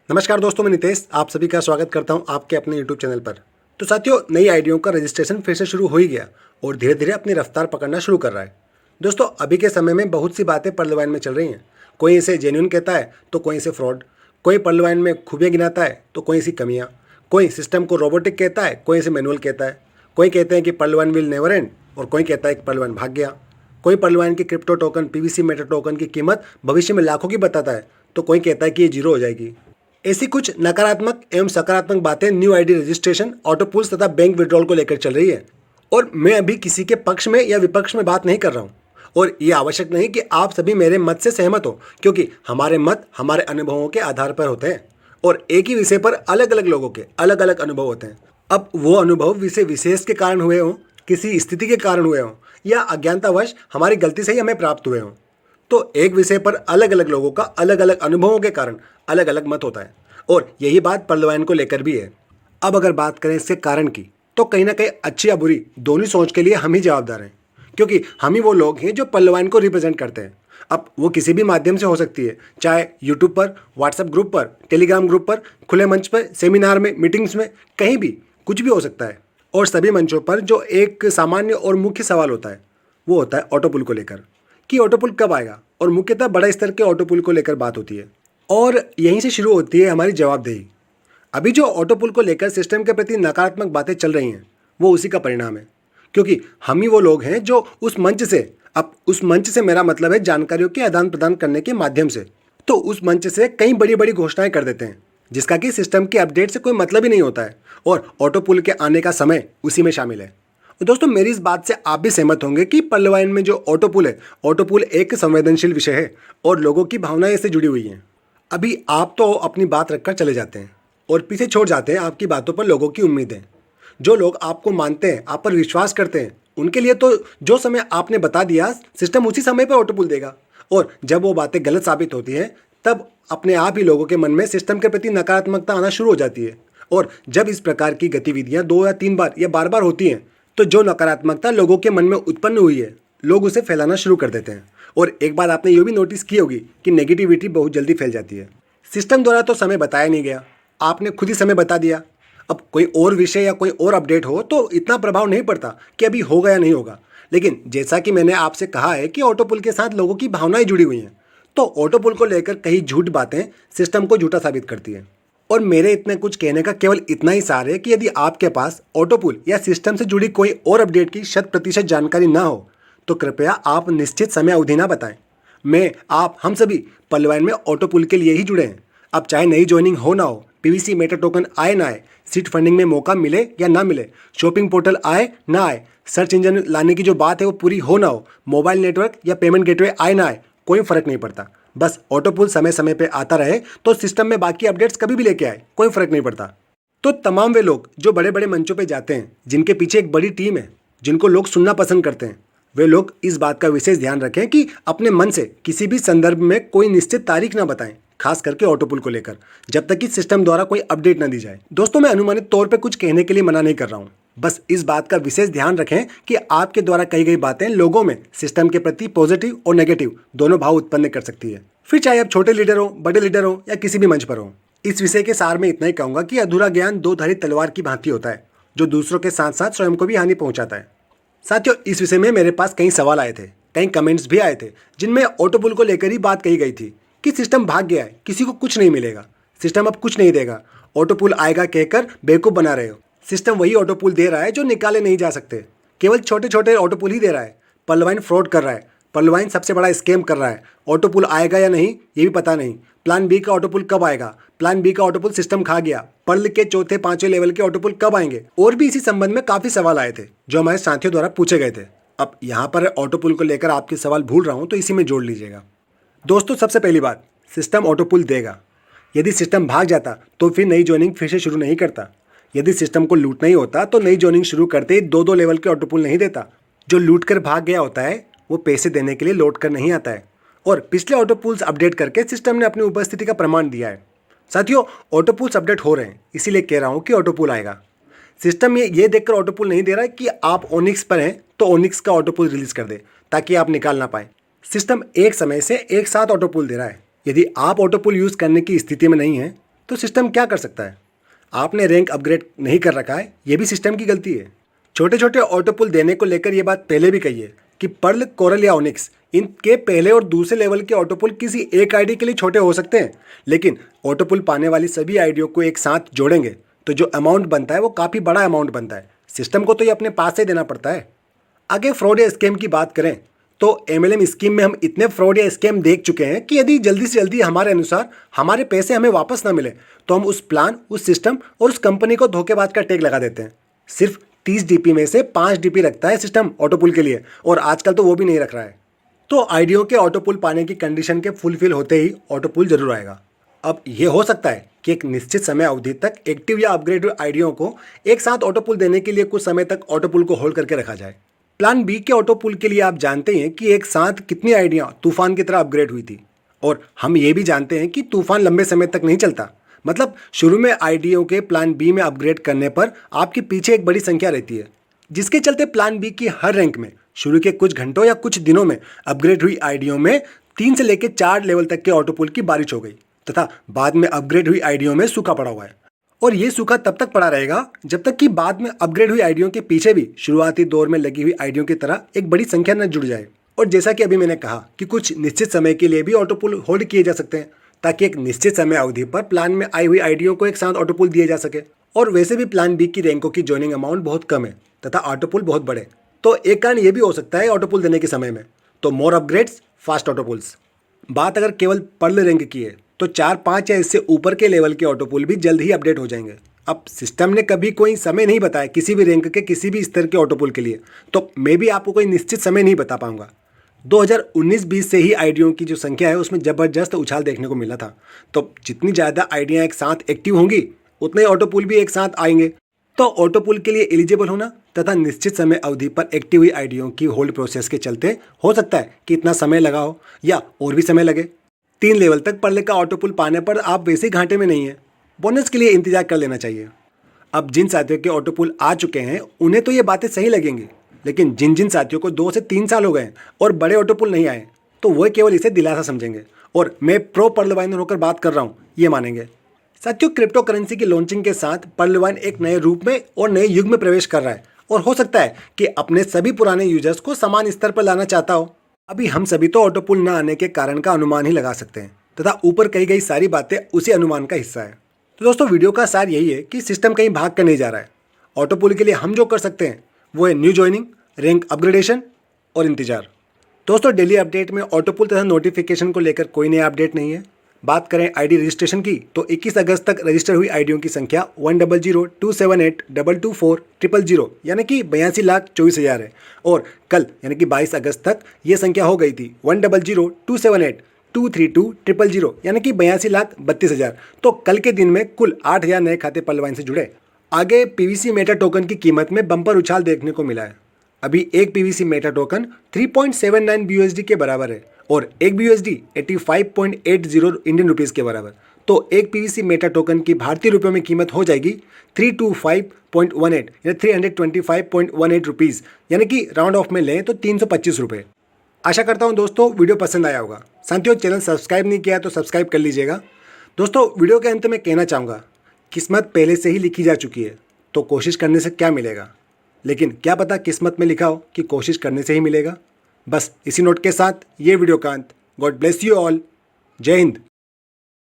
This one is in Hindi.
नमस्कार दोस्तों, मैं नितेश आप सभी का स्वागत करता हूं आपके अपने YouTube चैनल पर। तो साथियों, नई आईडियों का रजिस्ट्रेशन फिर से शुरू हो ही गया और धीरे धीरे अपनी रफ्तार पकड़ना शुरू कर रहा है। दोस्तों, अभी के समय में बहुत सी बातें पर्ल में चल रही हैं। कोई इसे जेन्युइन कहता है तो कोई इसे फ्रॉड, कोई पर्ल में खूबियाँ गिनाता है तो कोई इसी कमियाँ, कोई सिस्टम को रोबोटिक कहता है, कोई इसे मैनुअल कहता है, कोई कहते हैं कि पर्ल विल नेवर एंड और कोई कहता है कि पर्ल भाग गया, कोई पर्ल की crypto token PVC Meta token की कीमत भविष्य में लाखों की बताता है तो कोई कहता है कि ये जीरो हो जाएगी। ऐसी कुछ नकारात्मक एवं सकारात्मक बातें new ID registration, auto pulls तथा बैंक विड्रॉल को लेकर चल रही है। और मैं अभी किसी के पक्ष में या विपक्ष में बात नहीं कर रहा हूँ और ये आवश्यक नहीं कि आप सभी मेरे मत से सहमत हो, क्योंकि हमारे मत हमारे अनुभवों के आधार पर होते हैं और एक ही विषय पर अलग अलग लोगों के अलग अलग अनुभव होते हैं। अब वो अनुभव विषय विशेष के कारण हुए हों, किसी स्थिति के कारण हुए हों या अज्ञानतावश हमारी गलती से ही हमें प्राप्त हुए हों, तो एक विषय पर अलग अलग लोगों का अलग अलग अनुभवों के कारण अलग अलग मत होता है और यही बात पर्ल को लेकर भी है। अब अगर बात करें इसके कारण की, तो कहीं ना कहीं अच्छी या बुरी दोनों सोच के लिए हम ही जवाबदार हैं, क्योंकि हम ही वो लोग हैं जो पर्ल को रिप्रेजेंट करते हैं। अब वो किसी भी माध्यम से हो सकती है, चाहे यूट्यूब पर, व्हाट्सएप ग्रुप पर, टेलीग्राम ग्रुप पर, खुले मंच पर, सेमिनार में, मीटिंग्स में, कहीं भी कुछ भी हो सकता है। और सभी मंचों पर जो एक सामान्य और मुख्य सवाल होता है वो होता है ऑटो पुल को लेकर, कि ऑटो पुल कब आएगा, और मुख्यतः बड़ा स्तर के ऑटो पुल को लेकर बात होती है और यहीं से शुरू होती है हमारी जवाबदेही। अभी जो ऑटो पुल को लेकर सिस्टम के प्रति नकारात्मक बातें चल रही हैं वो उसी का परिणाम है, क्योंकि हम ही वो लोग हैं जो उस मंच से, अब उस मंच से मेरा मतलब है जानकारियों के आदान प्रदान करने के माध्यम से, तो उस मंच से कई बड़ी बड़ी घोषणाएं कर देते हैं जिसका कि सिस्टम के अपडेट से कोई मतलब ही नहीं होता है और ऑटो पुल के आने का समय उसी में शामिल है। दोस्तों, मेरी इस बात से आप भी सहमत होंगे कि पर्ल में जो ऑटो पुल है, ऑटो पुल एक संवेदनशील विषय है और लोगों की भावनाएं इससे जुड़ी हुई हैं। अभी आप तो अपनी बात रखकर चले जाते हैं और पीछे छोड़ जाते हैं आपकी बातों पर लोगों की उम्मीदें। जो लोग आपको मानते हैं, आप पर विश्वास करते हैं, उनके लिए तो जो समय आपने बता दिया सिस्टम उसी समय पर ऑटो पुल देगा, और जब वो बातें गलत साबित होती हैं तब अपने आप ही लोगों के मन में सिस्टम के प्रति नकारात्मकता आना शुरू हो जाती है। और जब इस प्रकार की गतिविधियां 2 या 3 बार या बार बार होती हैं तो जो नकारात्मकता लोगों के मन में उत्पन्न हुई है, लोग उसे फैलाना शुरू कर देते हैं। और एक बात आपने ये भी नोटिस की होगी कि नेगेटिविटी बहुत जल्दी फैल जाती है। सिस्टम द्वारा तो समय बताया नहीं गया, आपने खुद ही समय बता दिया। अब कोई और विषय या कोई और अपडेट हो तो इतना प्रभाव नहीं पड़ता कि अभी होगा या नहीं होगा, लेकिन जैसा कि मैंने आपसे कहा है कि ऑटो पुल के साथ लोगों की भावनाएं जुड़ी हुई हैं, तो ऑटो पुल को लेकर कई झूठ बातें सिस्टम को झूठा साबित करती है। और मेरे इतने कुछ कहने का केवल इतना ही सार है कि यदि आपके पास ऑटो पुल या सिस्टम से जुड़ी कोई और अपडेट की 100% जानकारी ना हो तो कृपया आप निश्चित समय अवधि ना बताएं। मैं, आप, हम सभी पर्ल में ऑटो पुल के लिए ही जुड़े हैं। अब चाहे नई ज्वाइनिंग हो ना हो, पीवीसी मेटा टोकन आए ना आए, सीट फंडिंग में मौका मिले या ना मिले, शॉपिंग पोर्टल आए ना आए, सर्च इंजन लाने की जो बात है वो पूरी हो ना हो, मोबाइल नेटवर्क या पेमेंट गेटवे आए ना आए, कोई फर्क नहीं पड़ता। बस ऑटो पुल समय समय पे आता रहे तो सिस्टम में बाकी अपडेट्स कभी भी लेके आए, कोई फर्क नहीं पड़ता। तो तमाम वे लोग जो बड़े बड़े मंचों पे जाते हैं, जिनके पीछे एक बड़ी टीम है, जिनको लोग सुनना पसंद करते हैं, वे लोग इस बात का विशेष ध्यान रखें कि अपने मन से किसी भी संदर्भ में कोई निश्चित तारीख ना बताएं, खास करके ऑटो पुल को लेकर, जब तक कि सिस्टम द्वारा कोई अपडेट ना दी जाए। दोस्तों, मैं अनुमानित तौर पे कुछ कहने के लिए मना नहीं कर रहा हूँ, बस इस बात का विशेष ध्यान रखें कि आपके द्वारा कही गई बातें लोगों में सिस्टम के प्रति पॉजिटिव और नेगेटिव दोनों भाव उत्पन्न कर सकती है, फिर चाहे आप छोटे लीडर हो, बड़े लीडर हो या किसी भी मंच पर हो। इस विषय के सार में इतना ही कहूंगा कि अधूरा ज्ञान दो धारी तलवार की भांति होता है, जो दूसरों के साथ साथ स्वयं को भी हानि पहुंचाता है। साथियों, इस विषय में मेरे पास कई सवाल आए थे, कई कमेंट्स भी आए थे, जिनमें ऑटो पुल को लेकर ही बात कही गई थी कि सिस्टम भाग गया है, किसी को कुछ नहीं मिलेगा, सिस्टम अब कुछ नहीं देगा, ऑटो पुल आएगा कहकर बेवकूफ़ बना रहे हो। सिस्टम वही ऑटो पुल दे रहा है जो निकाले नहीं जा सकते, केवल छोटे छोटे ऑटो पुल ही दे रहा है। पर्ल फ्रॉड कर रहा है, पर्ल सबसे बड़ा स्कैम कर रहा है। ऑटो पुल आएगा या नहीं ये भी पता नहीं, प्लान बी का ऑटो पुल कब आएगा, प्लान बी का ऑटो पुल सिस्टम खा गया, पर्ल के चौथे पांचवें लेवल के ऑटो पुल कब आएंगे, और भी इसी संबंध में काफ़ी सवाल आए थे जो हमारे साथियों द्वारा पूछे गए थे। अब यहाँ पर ऑटो पुल को लेकर आपके सवाल भूल रहा हूँ तो इसी में जोड़ लीजिएगा। दोस्तों, सबसे पहली बात, सिस्टम ऑटो पुल देगा। यदि सिस्टम भाग जाता तो फिर नई ज्वाइनिंग फिर से शुरू नहीं करता। यदि सिस्टम को लूट नहीं होता तो नई ज्वाइनिंग शुरू करते ही 2-2 लेवल के ऑटो पुल नहीं देता। जो लूट कर भाग गया होता है वो पैसे देने के लिए लौट कर नहीं आता है, और पिछले ऑटो पुल्स अपडेट करके सिस्टम ने अपनी उपस्थिति का प्रमाण दिया है। साथियों, ऑटो पुल्स अपडेट हो रहे हैं, इसीलिए कह रहा हूँ कि ऑटो पुल आएगा। सिस्टम ये देखकर ऑटो पुल नहीं दे रहा है कि आप ओनिक्स पर हैं तो ओनिक्स का ऑटो पुल रिलीज कर दे ताकि आप निकाल ना पाए। सिस्टम एक समय से एक साथ ऑटो पुल दे रहा है। यदि आप ऑटो पुल यूज़ करने की स्थिति में नहीं है तो सिस्टम क्या कर सकता है? आपने रैंक अपग्रेड नहीं कर रखा है, ये भी सिस्टम की गलती है। छोटे छोटे ऑटो पुल देने को लेकर ये बात पहले भी कही है कि पर्ल, कोरल या ओनिक्स, इनके पहले और दूसरे लेवल के ऑटो पुल किसी एक आईडी के लिए छोटे हो सकते हैं, लेकिन ऑटो पुल पाने वाली सभी आईडियों को एक साथ जोड़ेंगे तो जो अमाउंट बनता है वो काफ़ी बड़ा अमाउंट बनता है। सिस्टम को तो ये अपने पास से देना पड़ता है। आगे फ्रॉड या स्कैम की बात करें तो एमएलएम स्कीम में हम इतने फ्रॉड या स्कैम देख चुके हैं कि यदि जल्दी से जल्दी हमारे अनुसार हमारे पैसे हमें वापस ना मिले तो हम उस प्लान, उस सिस्टम और उस कंपनी को धोखेबाज का टैग लगा देते हैं। सिर्फ 30 डीपी में से 5 डीपी रखता है सिस्टम ऑटो पुल के लिए, और आजकल तो वो भी नहीं रख रहा है। तो आईडियो के ऑटो पुल पाने की कंडीशन के फुलफिल होते ही ऑटो पुल जरूर आएगा। अब ये हो सकता है कि एक निश्चित समय अवधि तक एक्टिव या अपग्रेड आईडियो को एक साथ ऑटो पुल देने के लिए कुछ समय तक ऑटो पुल को होल्ड करके रखा जाए। प्लान बी के ऑटो पुल के लिए आप जानते हैं कि एक साथ कितनी आइडिया तूफान की तरह अपग्रेड हुई थी, और हम ये भी जानते हैं कि तूफान लंबे समय तक नहीं चलता। मतलब शुरू में आईडियो के प्लान बी में अपग्रेड करने पर आपके पीछे एक बड़ी संख्या रहती है, जिसके चलते प्लान बी की हर रैंक में शुरू के कुछ घंटों या कुछ दिनों में अपग्रेड हुई आईडियो में 3 से लेकर 4 लेवल तक के ऑटो पुल की बारिश हो गई, तथा बाद में अपग्रेड हुई आईडियो में सूखा पड़ा हुआ है। और ये सूखा तब तक पड़ा रहेगा जब तक कि बाद में अपग्रेड हुई आईडियों के पीछे भी शुरुआती दौर में लगी हुई आईडियों की तरह एक बड़ी संख्या न जुड़ जाए। और जैसा कि अभी मैंने कहा कि कुछ निश्चित समय के लिए भी ऑटो पुल होल्ड किए जा सकते हैं, ताकि एक निश्चित समय अवधि पर प्लान में आई हुई आईडियों को एक साथ ऑटो पुल दिए जा सके। और वैसे भी प्लान बी की रैंकों की ज्वाइनिंग अमाउंट बहुत कम है तथा ऑटो पुल बहुत बड़े, तो एक कारण ये भी हो सकता है ऑटो पुल देने के समय में। तो मोर अपग्रेड्स, फास्ट ऑटो पुल्स। बात अगर केवल पर्ल रैंक की है तो 4, 5 या इससे ऊपर के लेवल के ऑटो पुल भी जल्द ही अपडेट हो जाएंगे। अब सिस्टम ने कभी कोई समय नहीं बताया किसी भी रैंक के किसी भी स्तर के ऑटो पुल के लिए, तो मैं भी आपको कोई निश्चित समय नहीं बता पाऊंगा। 2019-20 से ही आईडियों की जो संख्या है उसमें ज़बरदस्त उछाल देखने को मिला था। तो जितनी ज़्यादा आईडियाँ एक साथ एक्टिव होंगी उतने ऑटो पुल भी एक साथ आएंगे। तो ऑटो पुल के लिए एलिजिबल होना तथा निश्चित समय अवधि पर एक्टिव हुई आईडियों की होल्ड प्रोसेस के चलते हो सकता है कि इतना समय लगा हो या और भी समय लगे। 3 लेवल तक पर्ल का ऑटो पुल पाने पर आप वैसे ही घाटे में नहीं है, बोनस के लिए इंतजार कर लेना चाहिए। अब जिन साथियों के ऑटो पुल आ चुके हैं उन्हें तो ये बातें सही लगेंगी, लेकिन जिन जिन साथियों को 2 से 3 साल हो गए और बड़े ऑटो पुल नहीं आए तो वह केवल इसे दिलासा समझेंगे और मैं प्रो पर्ल वाइनर होकर बात कर रहा हूँ ये मानेंगे। साथियों, क्रिप्टो करेंसी की लॉन्चिंग के साथ पर्ल वाइन एक नए रूप में और नए युग में प्रवेश कर रहा है, और हो सकता है कि अपने सभी पुराने यूजर्स को समान स्तर पर लाना चाहता हो। अभी हम सभी तो ऑटो पुल न आने के कारण का अनुमान ही लगा सकते हैं तथा ऊपर कही गई सारी बातें उसी अनुमान का हिस्सा है। तो दोस्तों, वीडियो का सार यही है कि सिस्टम कहीं भाग कर नहीं जा रहा है। ऑटो पुल के लिए हम जो कर सकते हैं वो है न्यू ज्वाइनिंग, रैंक अपग्रेडेशन और इंतजार। दोस्तों, डेली अपडेट में ऑटो पुल तथा नोटिफिकेशन को लेकर कोई नया अपडेट नहीं है। बात करें आईडी रजिस्ट्रेशन की तो 21 अगस्त तक रजिस्टर हुई आईडियों की संख्या 1002782240000 यानी कि 82,24,000 है, और कल यानी कि 22 अगस्त तक ये संख्या हो गई थी 100278232 यानी कि 82,32,000। तो कल के दिन में कुल 8,000 नए खाते पर्ल वाइन से जुड़े। आगे पीवीसी मेटा टोकन की कीमत में बम्पर उछाल देखने को मिला है। अभी एक पीवीसी मेटा टोकन 3.79 BUSD के बराबर है और एक BUSD 85.80 इंडियन रुपीज़ के बराबर। तो एक पीवीसी मेटा टोकन की भारतीय रुपयों में कीमत हो जाएगी 325.18 या 325.18 रुपीज़, यानी कि राउंड ऑफ में लें तो 325 रुपये। आशा करता हूं दोस्तों वीडियो पसंद आया होगा। साथियों, चैनल सब्सक्राइब नहीं किया तो सब्सक्राइब कर लीजिएगा। दोस्तों, वीडियो के अंत में कहना चाहूँगा, किस्मत पहले से ही लिखी जा चुकी है तो कोशिश करने से क्या मिलेगा, लेकिन क्या पता किस्मत में लिखा हो कि कोशिश करने से ही मिलेगा। बस इसी नोट के साथ ये वीडियो का अंत। God bless you all. जय हिंद।